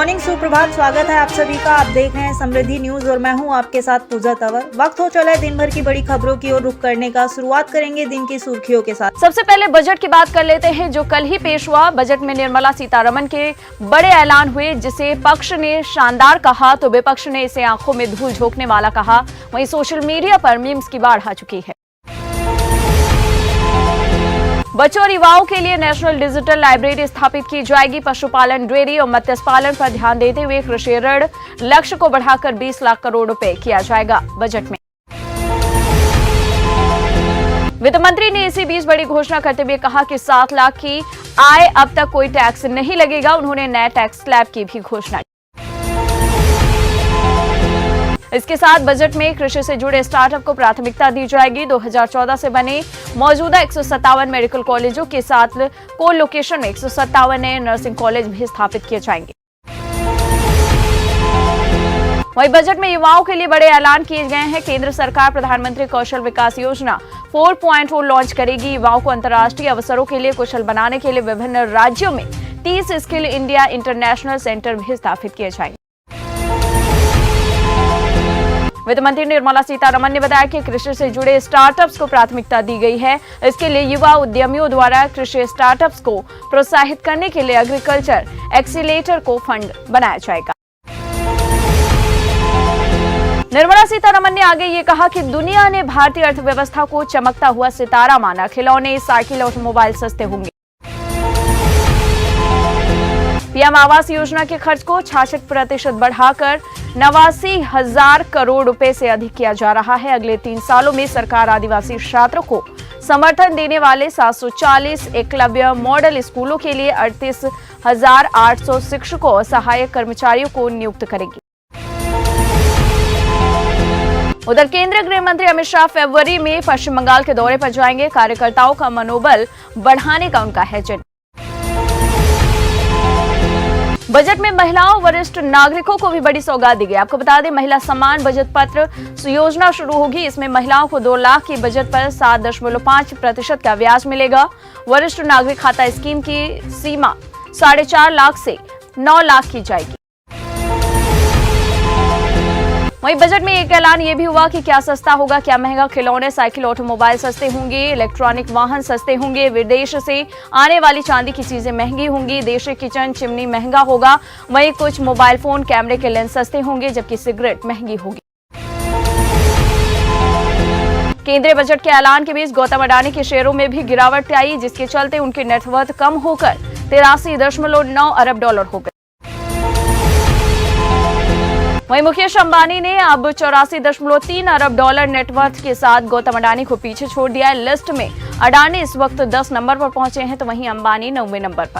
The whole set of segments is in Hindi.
मॉर्निंग सुप्रभात, स्वागत है आप सभी का। आप देख रहे हैं समृद्धि न्यूज और मैं हूं आपके साथ पूजा तंवर। वक्त हो चला है दिन भर की बड़ी खबरों की ओर रुख करने का। शुरुआत करेंगे दिन की सुर्खियों के साथ। सबसे पहले बजट की बात कर लेते हैं जो कल ही पेश हुआ। बजट में निर्मला सीतारमण के बड़े ऐलान हुए, जिसे पक्ष ने शानदार कहा तो विपक्ष ने इसे आंखों में धूल झोंकने वाला कहा। वहीं सोशल मीडिया पर मीम्स की बाढ़ आ चुकी है। बच्चों और युवाओं के लिए नेशनल डिजिटल लाइब्रेरी स्थापित की जाएगी। पशुपालन, डेयरी और मत्स्य पालन पर ध्यान देते हुए कृषि ऋण लक्ष्य को बढ़ाकर 20 लाख करोड़ रुपए किया जाएगा बजट में। वित्त मंत्री ने इसी बीच बड़ी घोषणा करते हुए कहा कि 7 लाख की आय अब तक कोई टैक्स नहीं लगेगा। उन्होंने नए टैक्स स्लैब की भी घोषणा की। इसके साथ बजट में कृषि से जुड़े स्टार्टअप को प्राथमिकता दी जाएगी। 2014 से बने मौजूदा 157 मेडिकल कॉलेजों के साथ को लोकेशन में 157 नए नर्सिंग कॉलेज भी स्थापित किए जाएंगे। वहीं बजट में युवाओं के लिए बड़े ऐलान किए गए हैं। केंद्र सरकार प्रधानमंत्री कौशल विकास योजना 4.0 लॉन्च करेगी। युवाओं को अंतर्राष्ट्रीय अवसरों के लिए कुशल बनाने के लिए विभिन्न राज्यों में 30 स्किल इंडिया इंटरनेशनल सेंटर भी स्थापित किए जाएंगे। वित्त मंत्री निर्मला सीतारमण ने बताया कि कृषि से जुड़े स्टार्टअप्स को प्राथमिकता दी गई है। इसके लिए युवा उद्यमियों द्वारा कृषि स्टार्टअप्स को प्रोत्साहित करने के लिए एग्रीकल्चर एक्सीलेटर को फंड बनाया जाएगा। निर्मला सीतारमण ने आगे ये कहा कि दुनिया ने भारतीय अर्थव्यवस्था को चमकता हुआ सितारा माना। खिलौने, साइकिल, ऑटोमोबाइल सस्ते होंगे। पीएम आवास योजना के खर्च को 66% बढ़ाकर 89,000 करोड़ रुपए से अधिक किया जा रहा है। अगले 3 सालों में सरकार आदिवासी छात्रों को समर्थन देने वाले 740 एकलव्य मॉडल स्कूलों के लिए 38,800 शिक्षकों और सहायक कर्मचारियों को नियुक्त करेगी। उधर केंद्रीय गृह मंत्री अमित शाह फरवरी में पश्चिम बंगाल के दौरे पर जाएंगे। कार्यकर्ताओं का मनोबल बढ़ाने का उनका है एजेंडा। बजट में महिलाओं, वरिष्ठ नागरिकों को भी बड़ी सौगात दी गई। आपको बता दें, महिला सम्मान बचत पत्र योजना शुरू होगी। इसमें महिलाओं को 2 लाख की बचत पर 7.5% का ब्याज मिलेगा। वरिष्ठ नागरिक खाता स्कीम की सीमा 4.5 लाख से 9 लाख की जाएगी। वहीं बजट में एक ऐलान ये भी हुआ कि क्या सस्ता होगा क्या महंगा। खिलौने, साइकिल, ऑटोमोबाइल सस्ते होंगे। इलेक्ट्रॉनिक वाहन सस्ते होंगे। विदेश से आने वाली चांदी की चीजें महंगी होंगी। देशी किचन चिमनी महंगा होगा। वहीं कुछ मोबाइल फोन, कैमरे के लेंस सस्ते होंगे, जबकि सिगरेट महंगी होगी। केंद्रीय बजट के ऐलान के बीच गौतम अडानी के शेयरों में भी गिरावट आई, जिसके चलते उनकी नेटवर्थ कम होकर 83.9 अरब डॉलर हो गए। वहीं मुकेश अंबानी ने अब 84.3 अरब डॉलर नेटवर्थ के साथ गौतम अडानी को पीछे छोड़ दिया है। लिस्ट में अडानी इस वक्त 10 नंबर पर पहुंचे हैं, तो वहीं अंबानी 9वें नंबर पर।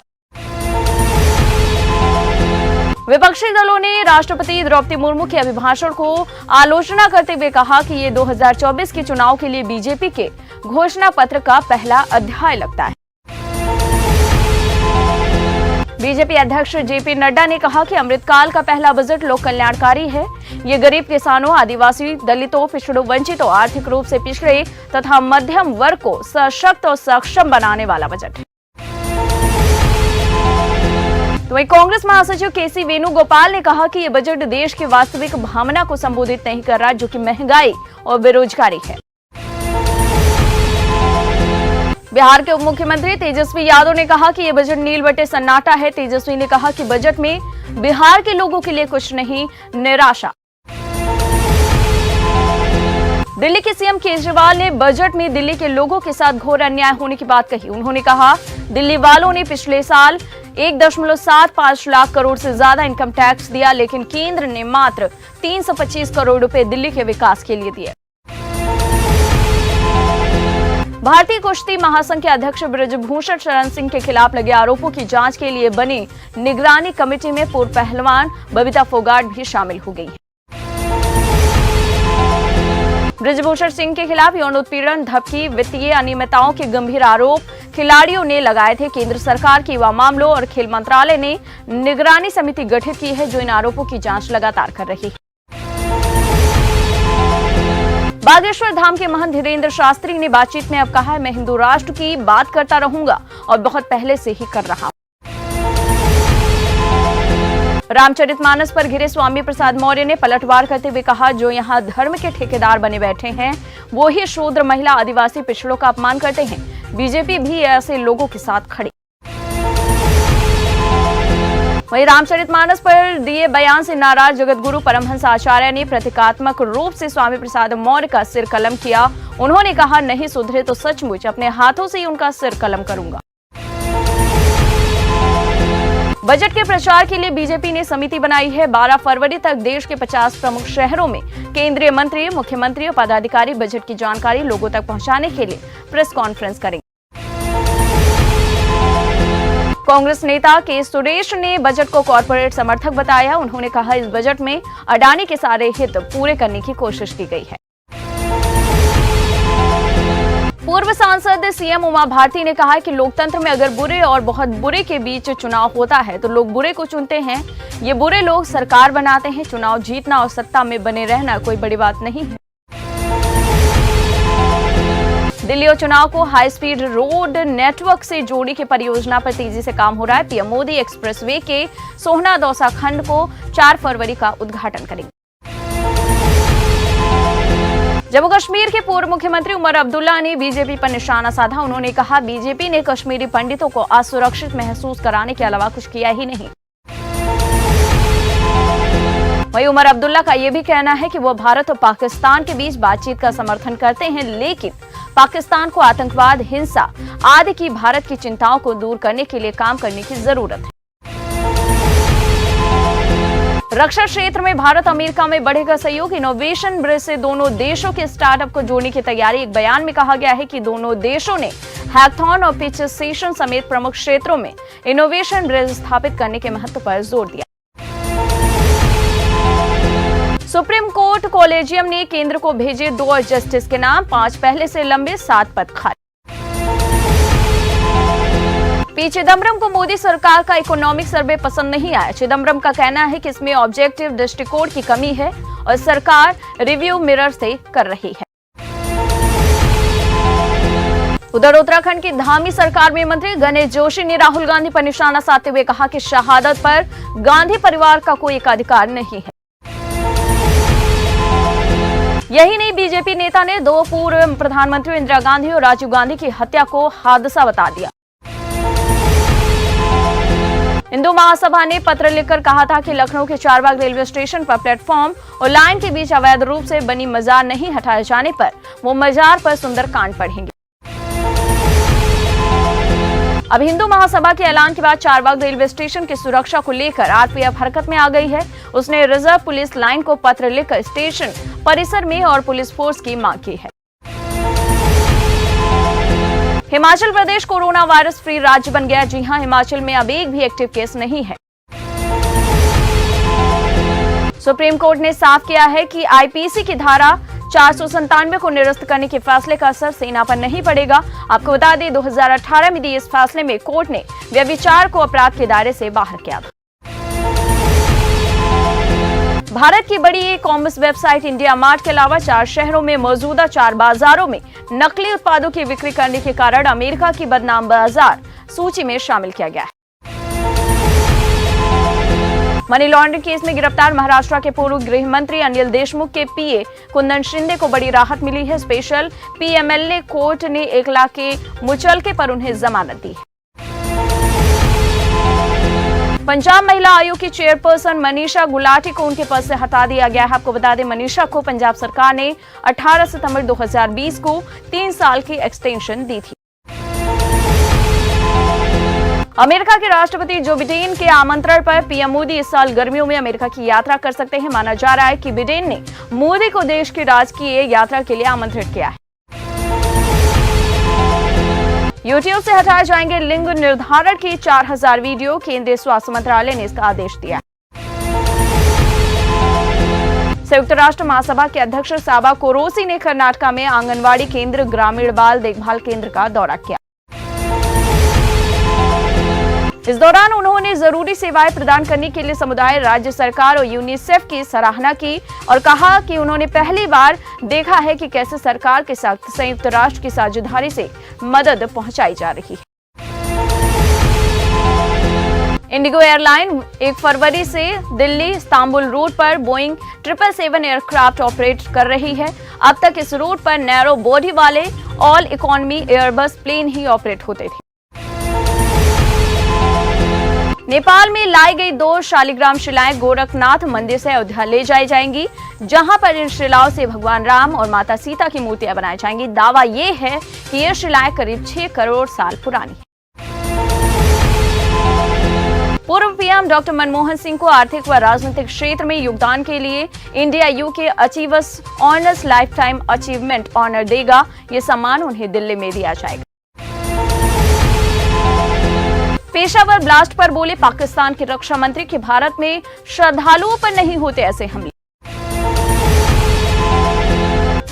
विपक्षी दलों ने राष्ट्रपति द्रौपदी मुर्मू के अभिभाषण को आलोचना करते हुए कहा कि ये 2024 के चुनाव के लिए बीजेपी के घोषणा पत्र का पहला अध्याय लगता है। बीजेपी अध्यक्ष जेपी नड्डा ने कहा कि अमृतकाल का पहला बजट लोक कल्याणकारी है। ये गरीब किसानों, आदिवासी, दलितों, पिछड़ों, वंचितों, आर्थिक रूप से पिछड़े तथा मध्यम वर्ग को सशक्त और सक्षम बनाने वाला बजट है। तो वहीं कांग्रेस महासचिव केसी वेणुगोपाल ने कहा कि ये बजट देश की वास्तविक भावना को संबोधित नहीं कर रहा, जो कि महंगाई और बेरोजगारी है। बिहार के उप मुख्यमंत्री तेजस्वी यादव ने कहा कि यह बजट नील बटे सन्नाटा है। तेजस्वी ने कहा कि बजट में बिहार के लोगों के लिए कुछ नहीं, निराशा। दिल्ली के सीएम केजरीवाल ने बजट में दिल्ली के लोगों के साथ घोर अन्याय होने की बात कही। उन्होंने कहा, दिल्ली वालों ने पिछले साल 1.75 लाख करोड़ से ज्यादा इनकम टैक्स दिया, लेकिन केंद्र ने मात्र 325 करोड़ रुपए दिल्ली के विकास के लिए दिए। भारतीय कुश्ती महासंघ के अध्यक्ष ब्रजभूषण शरण सिंह के खिलाफ लगे आरोपों की जांच के लिए बनी निगरानी कमेटी में पूर्व पहलवान बबीता फोगाट भी शामिल हो गई है। ब्रजभूषण सिंह के खिलाफ यौन उत्पीड़न, धमकी, वित्तीय अनियमितताओं के गंभीर आरोप खिलाड़ियों ने लगाए थे। केंद्र सरकार के युवा मामलों और खेल मंत्रालय ने निगरानी समिति गठित की है, जो इन आरोपों की जांच लगातार कर रही है। बागेश्वर धाम के महंत धीरेन्द्र शास्त्री ने बातचीत में अब कहा है, मैं हिंदू राष्ट्र की बात करता रहूंगा और बहुत पहले से ही कर रहा हूं। रामचरितमानस पर घिरे स्वामी प्रसाद मौर्य ने पलटवार करते हुए कहा, जो यहाँ धर्म के ठेकेदार बने बैठे हैं वो ही शूद्र, महिला, आदिवासी, पिछड़ों का अपमान करते हैं। बीजेपी भी ऐसे लोगों के साथ खड़ी। वहीं रामचरितमानस पर दिए बयान से नाराज जगतगुरु परमहंस आचार्य ने प्रतीकात्मक रूप से स्वामी प्रसाद मौर्य का सिर कलम किया। उन्होंने कहा, नहीं सुधरे तो सचमुच अपने हाथों से ही उनका सिर कलम करूंगा। बजट के प्रचार के लिए बीजेपी ने समिति बनाई है। 12 फरवरी तक देश के 50 प्रमुख शहरों में केंद्रीय मंत्री, मुख्यमंत्री और पदाधिकारी बजट की जानकारी लोगों तक पहुंचाने के लिए प्रेस कॉन्फ्रेंस करेंगे। कांग्रेस नेता के सुरेश ने बजट को कॉर्पोरेट समर्थक बताया। उन्होंने कहा, इस बजट में अडानी के सारे हित पूरे करने की कोशिश की गई है। पूर्व सांसद सीएम उमा भारती ने कहा कि लोकतंत्र में अगर बुरे और बहुत बुरे के बीच चुनाव होता है तो लोग बुरे को चुनते हैं। ये बुरे लोग सरकार बनाते हैं। चुनाव जीतना और सत्ता में बने रहना कोई बड़ी बात नहीं है। दिल्ली और चुनाव को हाई स्पीड रोड नेटवर्क से जोड़ने की परियोजना पर तेजी से काम हो रहा है। पीएम मोदी एक्सप्रेसवे के सोहना दौसा खंड को 4 फरवरी का उद्घाटन करेंगे। जम्मू कश्मीर के पूर्व मुख्यमंत्री उमर अब्दुल्ला ने बीजेपी पर निशाना साधा। उन्होंने कहा, बीजेपी ने कश्मीरी पंडितों को असुरक्षित महसूस कराने के अलावा कुछ किया ही नहीं। वहीं उमर अब्दुल्ला का यह भी कहना है कि वो भारत और पाकिस्तान के बीच बातचीत का समर्थन करते हैं, लेकिन पाकिस्तान को आतंकवाद, हिंसा आदि की भारत की चिंताओं को दूर करने के लिए काम करने की जरूरत है। रक्षा क्षेत्र में भारत अमेरिका में बढ़ेगा सहयोग। इनोवेशन ब्रिज से दोनों देशों के स्टार्टअप को जोड़ने की तैयारी। एक बयान में कहा गया है कि दोनों देशों ने हैकथॉन और पिच सेशन समेत प्रमुख क्षेत्रों में इनोवेशन ब्रिज स्थापित करने के महत्व पर जोर दिया। सुप्रीम कोर्ट कॉलेजियम ने केंद्र को भेजे 2 जस्टिस के नाम, 5 पहले से लंबे, 7 पद खाली। पी चिदम्बरम को मोदी सरकार का इकोनॉमिक सर्वे पसंद नहीं आया। चिदम्बरम का कहना है कि इसमें ऑब्जेक्टिव दृष्टिकोण की कमी है और सरकार रिव्यू मिरर से कर रही है। उधर उत्तराखंड की धामी सरकार में मंत्री गणेश जोशी ने राहुल गांधी पर निशाना साधते हुए कहा कि शहादत पर गांधी परिवार का कोई एकाधिकार नहीं है। यही नहीं, बीजेपी नेता ने 2 पूर्व प्रधानमंत्री इंदिरा गांधी और राजीव गांधी की हत्या को हादसा बता दिया। हिंदू महासभा ने पत्र लिखकर कहा था कि लखनऊ के चारबाग रेलवे स्टेशन पर प्लेटफॉर्म और लाइन के बीच अवैध रूप से बनी मजार नहीं हटाए जाने पर वो मजार पर सुंदरकांड पढ़ेंगे। अब हिंदू महासभा के ऐलान के बाद चारबाग रेलवे स्टेशन की सुरक्षा को लेकर आरपीएफ हरकत में आ गई है। उसने रिजर्व पुलिस लाइन को पत्र लिखकर स्टेशन परिसर में और पुलिस फोर्स की मांग की है। Himachal Pradesh corona virus free राज्य बन गया। जी हां, हिमाचल में अब एक भी एक्टिव केस नहीं है। सुप्रीम कोर्ट ने साफ किया है कि आईपीसी की धारा 497 को निरस्त करने के फैसले का असर सेना पर नहीं पड़ेगा। आपको बता दें, 2018 में दिए इस फैसले में कोर्ट ने व्यभिचार को अपराध के दायरे से बाहर किया था। भारत की बड़ी e commerce website India mart के अलावा 4 शहरों में मौजूदा 4 बाजारों में नकली उत्पादों की बिक्री करने के कारण अमेरिका की बदनाम बाजार सूची में शामिल किया गया है। मनी लॉन्ड्रिंग केस में गिरफ्तार महाराष्ट्र के पूर्व गृह मंत्री अनिल देशमुख के पीए कुंदन शिंदे को बड़ी राहत मिली है। स्पेशल पीएमएलए कोर्ट ने 1 लाख के मुचलके पर उन्हें जमानत दी है। पंजाब महिला आयोग की चेयरपर्सन मनीषा गुलाटी को उनके पद से हटा दिया गया है। आपको बता दें, मनीषा को पंजाब सरकार ने 18 सितंबर 2020 को 3 साल की एक्सटेंशन दी थी। अमेरिका के राष्ट्रपति जो बिडेन के आमंत्रण पर पीएम मोदी इस साल गर्मियों में अमेरिका की यात्रा कर सकते हैं। माना जा रहा है कि बिडेन ने मोदी को देश की राजकीय यात्रा के लिए आमंत्रित किया है। यूट्यूब से हटाए जाएंगे लिंग निर्धारण की 4000 वीडियो। केंद्रीय स्वास्थ्य मंत्रालय ने इसका आदेश दिया। संयुक्त राष्ट्र महासभा के अध्यक्ष साबा कोरोसी ने कर्नाटका में आंगनवाड़ी केंद्र, ग्रामीण बाल देखभाल केंद्र का दौरा किया। इस दौरान उन्होंने जरूरी सेवाएं प्रदान करने के लिए समुदाय, राज्य सरकार और यूनिसेफ की सराहना की और कहा कि उन्होंने पहली बार देखा है कि कैसे सरकार के साथ संयुक्त राष्ट्र की साझेदारी से मदद पहुंचाई जा रही है। इंडिगो एयरलाइन 1 फरवरी से दिल्ली इस्तांबुल रूट पर बोइंग 777 एयरक्राफ्ट ऑपरेट कर रही है। अब तक इस रूट पर नैरो बॉडी वाले ऑल इकोनॉमी एयरबस प्लेन ही ऑपरेट होते थे। नेपाल में लाई गई 2 शालिग्राम शिलाएं गोरखनाथ मंदिर से अयोध्या ले जाई जाएंगी, जहां पर इन शिलाओं से भगवान राम और माता सीता की मूर्तियां बनाई जाएंगी। दावा यह है कि ये शिलाएं करीब 6 करोड़ साल पुरानी हैं। पूर्व पीएम डॉक्टर मनमोहन सिंह को आर्थिक व राजनीतिक क्षेत्र में योगदान के लिए India UK achievers honours lifetime achievement honour देगा। ये सम्मान उन्हें दिल्ली में दिया जाएगा। पेशावर ब्लास्ट पर बोले पाकिस्तान के रक्षा मंत्री कि भारत में श्रद्धालुओं पर नहीं होते ऐसे हमले।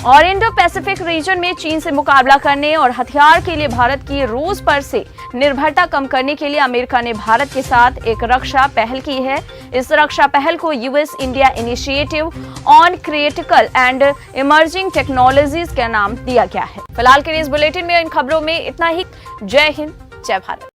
और इंडो पैसिफिक रीजन में चीन से मुकाबला करने और हथियार के लिए भारत की रूस पर से निर्भरता कम करने के लिए अमेरिका ने भारत के साथ एक रक्षा पहल की है। इस रक्षा पहल को US India initiative on critical and emerging technologies का नाम दिया गया है। फिलहाल के इस बुलेटिन में इन खबरों में इतना ही। जय हिंद, जय भारत।